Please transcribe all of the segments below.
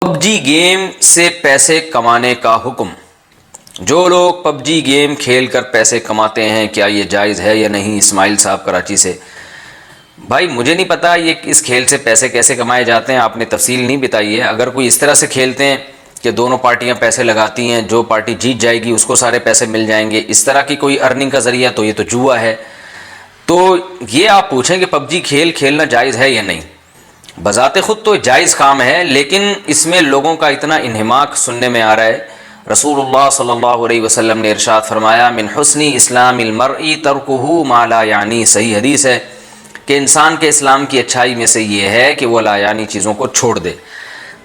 Pub جی game سے پیسے کمانے کا حکم۔ جو لوگ پب جی گیم کھیل کر پیسے کماتے ہیں کیا یہ جائز ہے یا نہیں؟ اسماعیل صاحب کراچی سے۔ بھائی مجھے نہیں پتا یہ اس کھیل سے پیسے کیسے کمائے جاتے ہیں، آپ نے تفصیل نہیں بتائی ہے۔ اگر کوئی اس طرح سے کھیلتے ہیں کہ دونوں پارٹیاں پیسے لگاتی ہیں، جو پارٹی جیت جائے گی اس کو سارے پیسے مل جائیں گے، اس طرح کی کوئی ارننگ کا ذریعہ، تو یہ تو جوا ہے۔ تو یہ آپ پوچھیں کہ پب جی کھیل کھیلنا جائز ہے یا نہیں۔ بذات خود تو جائز کام ہے، لیکن اس میں لوگوں کا اتنا انہماک سننے میں آ رہا ہے۔ رسول اللہ صلی اللہ علیہ وسلم نے ارشاد فرمایا من حسن اسلام المرء ترکہ ما لا یعنی، صحیح حدیث ہے کہ انسان کے اسلام کی اچھائی میں سے یہ ہے کہ وہ لا یعنی چیزوں کو چھوڑ دے۔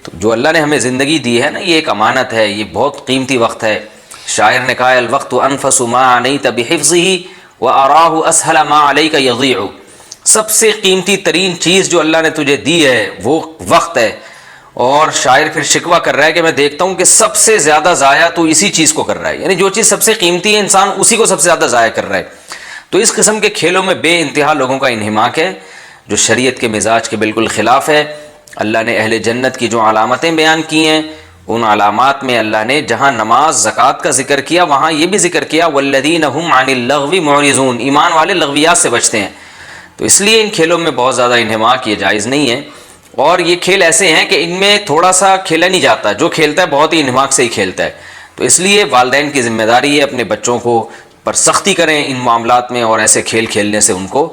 تو جو اللہ نے ہمیں زندگی دی ہے نا، یہ ایک امانت ہے، یہ بہت قیمتی وقت ہے۔ شاعر نے کہا الوقت انفس ما عنیت بحفظہ واراہ اسہل ما علیک یضیع، سب سے قیمتی ترین چیز جو اللہ نے تجھے دی ہے وہ وقت ہے۔ اور شاعر پھر شکوہ کر رہا ہے کہ میں دیکھتا ہوں کہ سب سے زیادہ ضائع تو اسی چیز کو کر رہا ہے، یعنی جو چیز سب سے قیمتی ہے انسان اسی کو سب سے زیادہ ضائع کر رہا ہے۔ تو اس قسم کے کھیلوں میں بے انتہا لوگوں کا انہماک ہے، جو شریعت کے مزاج کے بالکل خلاف ہے۔ اللہ نے اہل جنت کی جو علامتیں بیان کی ہیں، ان علامات میں اللہ نے جہاں نماز زکوٰۃ کا ذکر کیا وہاں یہ بھی ذکر کیا والذین هم عن اللغو معرضون، ایمان والے لغویات سے بچتے ہیں۔ تو اس لیے ان کھیلوں میں بہت زیادہ انہماک یہ جائز نہیں ہے، اور یہ کھیل ایسے ہیں کہ ان میں تھوڑا سا کھیلا نہیں جاتا، جو کھیلتا ہے بہت ہی انہماک سے ہی کھیلتا ہے۔ تو اس لیے والدین کی ذمہ داری ہے اپنے بچوں کو پر سختی کریں ان معاملات میں، اور ایسے کھیل کھیلنے سے ان کو